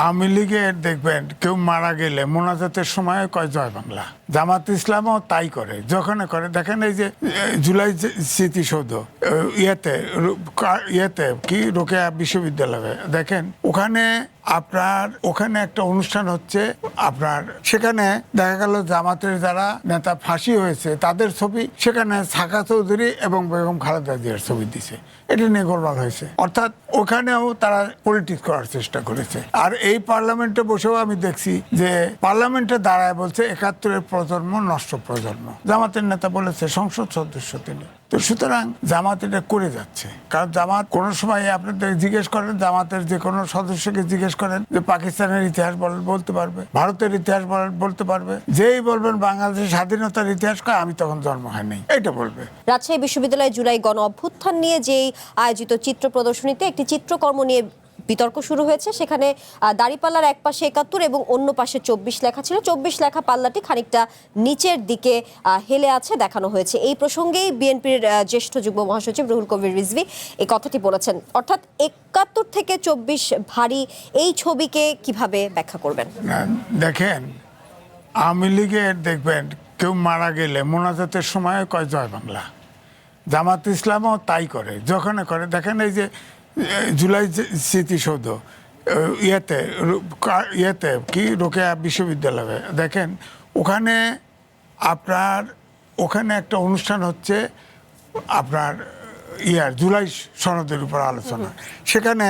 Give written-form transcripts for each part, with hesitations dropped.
আওয়ামী লীগের দেখবেন কেউ মারা গেলে মোনাজাতের সময় কয় জয় বাংলা। জামাত ইসলামও তাই করে, যখন করে দেখেন এই যে জুলাই স্মৃতিসৌধ ইয়েতে কি রোকেয়া বিশ্ববিদ্যালয়ে দেখেন ওখানে ওখানে একটা অনুষ্ঠান হচ্ছে আপনার, সেখানে দেখা গেল জামাতের যারা নেতা ফাঁসি হয়েছে তাদের ছবি, সেখানে সাকা চৌধুরী এবং বেগম খালেদা জিয়ার ছবি দিছে। এটা নিয়ে গোলমাল হয়েছে, অর্থাৎ ওখানেও তারা পলিটিক্স করার চেষ্টা করেছে। আর এই পার্লামেন্টে বসেও আমি দেখছি যে পার্লামেন্টে দাঁড়ায় বলছে ৭১-এর প্রজন্ম নষ্ট প্রজন্ম। জামাতের নেতা বলেছে, সংসদ সদস্য তিনি। তো সুতরাং জামাত এটা করে যাচ্ছে, কারণ জামাত কোনো সময় আপনাদের জিজ্ঞেস করেন, জামাতের যে কোনো সদস্যকে জিজ্ঞেস করেন যে পাকিস্তানের ইতিহাস বলতে পারবে, ভারতের ইতিহাস বলতে পারবে, যেই বলবেন বাংলাদেশের স্বাধীনতার ইতিহাস আমি তখন জন্ম হয় নাই এটা বলবে। রাজশাহী বিশ্ববিদ্যালয়ে জুলাই গণ অভ্যুত্থান নিয়ে যেই আয়োজিত চিত্র প্রদর্শনীতে একটি চিত্রকর্ম নিয়ে বিতর্ক শুরু হয়েছে। সেখানে দাঁড়িপাল্লার এক পাশে ৭১ এবং অন্য পাশে ২৪ লেখা ছিল। ২৪ লেখা পাল্লাটি খানিকটা নিচের দিকে হেলে আছে দেখানো হয়েছে। এই প্রসঙ্গেই বিএনপির জ্যেষ্ঠ যুগ্ম মহাসচিব রুহুল কবির রিজভী এই কথাটি বলেছেন। অর্থাৎ ৭১ থেকে ২৪ ভারী এই ছবিকে কিভাবে ব্যাখ্যা করবেন? দেখেন, আওয়ামী লীগের দেখবেন কেউ মারা গেলে মোনাজাতের সময় কয় জয় বাংলা। জামাত ইসলামও তাই করে, যখন করে দেখেন এই যে জুলাই স্মৃতিসৌধ ইয়েতে কি রোকেয়া বিশ্ববিদ্যালয়ে দেখেন ওখানে ওখানে একটা অনুষ্ঠান হচ্ছে আপনার জুলাই সনদের উপর আলোচনা। সেখানে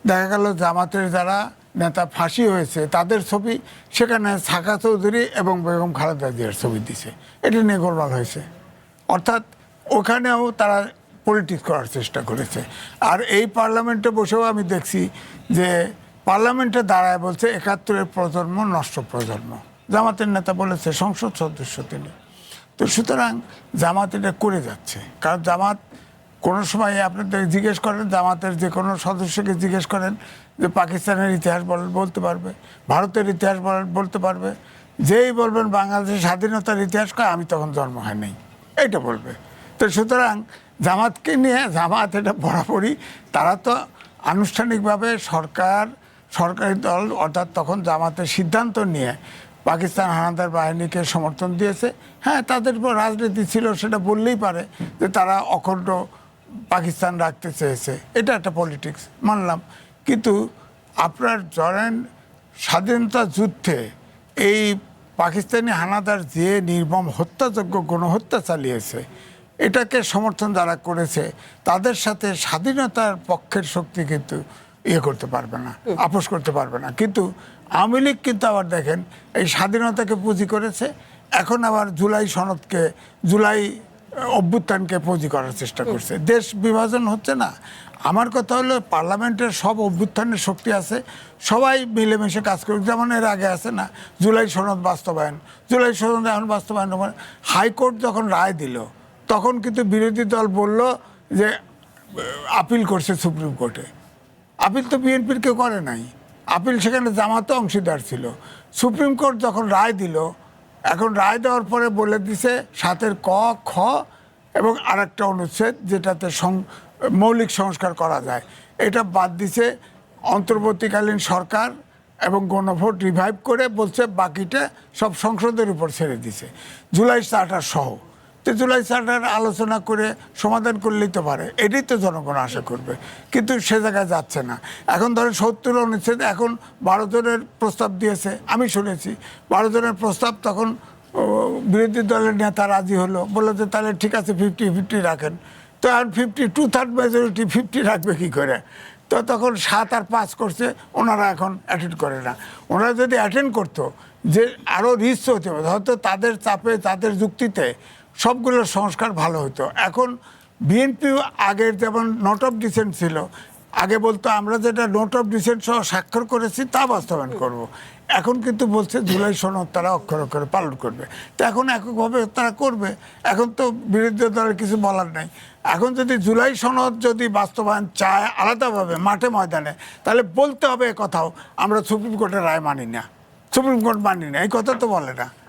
দেখা গেল জামাতের যারা নেতা ফাঁসি হয়েছে তাদের ছবি, সেখানে সাকা চৌধুরী এবং বেগম খালেদা জিয়ার ছবি দিছে। এটা নিয়ে গোলমাল হয়েছে, অর্থাৎ ওখানেও তারা পলিটিক্স করার চেষ্টা করেছে। আর এই পার্লামেন্টে বসেও আমি দেখছি যে পার্লামেন্টে দাঁড়ায় বলছে ৭১-এর প্রজন্ম নষ্ট প্রজন্ম। জামাতের নেতা বলেছে, সংসদ সদস্য তিনি। তো সুতরাং জামাত এটা করে যাচ্ছে, কারণ জামাত কোনো সময় আপনাদের জিজ্ঞেস করেন, জামাতের যে কোনো সদস্যকে জিজ্ঞেস করেন যে পাকিস্তানের ইতিহাস বলতে পারবে, ভারতের ইতিহাস বলতে পারবে, যেই বলবেন বাংলাদেশের স্বাধীনতার ইতিহাস আমি তখন জন্ম হয় নাই এটা বলবে। তো সুতরাং জামাতকে নিয়ে জামাত এটা বরাবরই, তারা তো আনুষ্ঠানিকভাবে সরকারি দল, অর্থাৎ তখন জামাতের সিদ্ধান্ত নিয়ে পাকিস্তান হানাদার বাহিনীকে সমর্থন দিয়েছে। হ্যাঁ, তাদের উপর রাজনীতি ছিল, সেটা বললেই পারে যে তারা অখণ্ড পাকিস্তান রাখতে চেয়েছে, এটা একটা পলিটিক্স মানলাম। কিন্তু আপনার ধরেন স্বাধীনতা যুদ্ধে এই পাকিস্তানি হানাদার যে নির্মম হত্যাযোগ্য গণহত্যা চালিয়েছে, এটাকে সমর্থন যারা করেছে তাদের সাথে স্বাধীনতার পক্ষের শক্তি কিন্তু করতে পারবে না, আপোষ করতে পারবে না। কিন্তু আওয়ামী লীগ কিন্তু আবার দেখেন এই স্বাধীনতাকে পুঁজি করেছে, এখন আবার জুলাই অভ্যুত্থানকে পুঁজি করার চেষ্টা করছে। দেশ বিভাজন হচ্ছে না। আমার কথা হলো পার্লামেন্টের সব অভ্যুত্থানের শক্তি আছে, সবাই মিলেমিশে কাজ করুক। যেমন এর আগে আছে না জুলাই সনদ বাস্তবায়ন, জুলাই সনদ এখন বাস্তবায়ন। হাইকোর্ট যখন রায় দিল তখন কিন্তু বিরোধী দল বলল যে আপিল করছে সুপ্রিম কোর্টে। আপিল তো বিএনপির কেউ করে নাই, আপিল সেখানে জামাতও অংশীদার ছিল। সুপ্রিম কোর্ট যখন রায় দিল, এখন রায় দেওয়ার পরে বলে দিছে ৭-এর ক, খ এবং আরেকটা অনুচ্ছেদ যেটাতে মৌলিক সংস্কার করা যায়, এটা বাদ দিছে। অন্তর্বর্তীকালীন সরকার এবং গণভোট রিভাইভ করে বলছে বাকিটা সব সংসদের উপর ছেড়ে দিছে, জুলাই চার্টার সহ। তো জুলাই চার্টার আলোচনা করে সমাধান করলেই তো পারে, এটাই তো জনগণ আশা করবে। কিন্তু সে জায়গায় যাচ্ছে না। এখন ধরেন ৭০ অনুচ্ছেদ এখন ১২ জনের প্রস্তাব দিয়েছে, আমি শুনেছি ১২ জনের প্রস্তাব। তখন বিরোধী দলের নেতা রাজি হলো, বললো যে তাহলে ঠিক আছে 50-50 রাখেন। তো এখন 2/3 মেজরিটি 50 রাখবে কী করে? তো তখন ৭ আর ৫ করছে, ওনারা এখন অ্যাটেন্ড করে না। ওনারা যদি অ্যাটেন্ড করতো যে আরও রিচ হতে হবে, হয়তো তাদের চাপে তাদের যুক্তিতে সবগুলোর সংস্কার ভালো হতো। এখন বিএনপি আগের যেমন নোট অফ ডিসেন্ট ছিল, আগে বলতো আমরা যেটা নোট অফ ডিসেন্ট সহ স্বাক্ষর করেছি তা বাস্তবায়ন করব। এখন কিন্তু বলছে জুলাই সনদ তারা অক্ষরে অক্ষরে পালন করবে। তো এখন এককভাবে তারা করবে, এখন তো বিরোধী দলের কিছু বলার নাই। এখন যদি জুলাই সনদ যদি বাস্তবায়ন চায় আলাদাভাবে মাঠে ময়দানে, তাহলে বলতে হবে কথাও আমরা সুপ্রিম কোর্টের রায় মানি না, সুপ্রিম কোর্ট মানি না, এই কথা তো বলে না।